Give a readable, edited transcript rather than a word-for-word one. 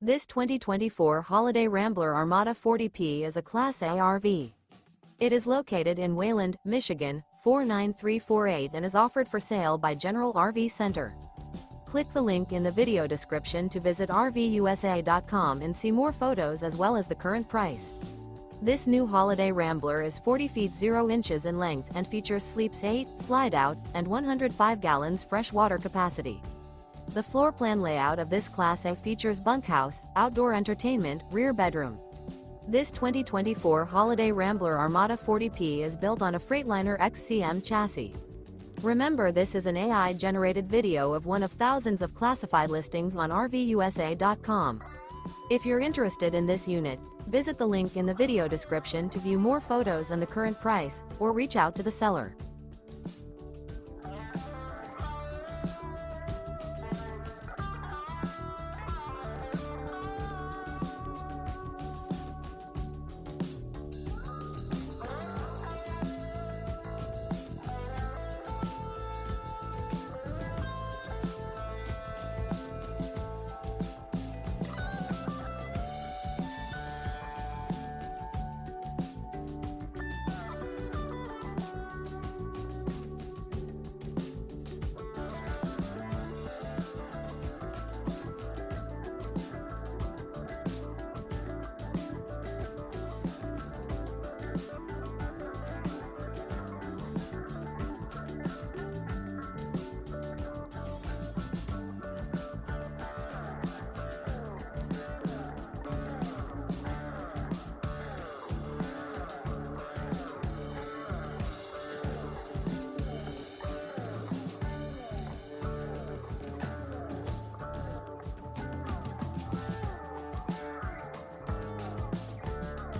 This 2024 Holiday Rambler Armada 40P is a Class A RV. It is located in Wayland, Michigan, 49348 and is offered for sale by General RV Center. Click the link in the video description to visit RVUSA.com and see more photos as well as the current price. This new Holiday Rambler is 40 feet 0 inches in length and features sleeps 8, slide-out, and 105 gallons fresh water capacity. The floor plan layout of this Class A features bunkhouse, outdoor entertainment, rear bedroom. This 2024 Holiday Rambler Armada 40P is built on a Freightliner XCM chassis. Remember, this is an AI-generated video of one of thousands of classified listings on RVUSA.com. If you're interested in this unit, visit the link in the video description to view more photos and the current price, or reach out to the seller.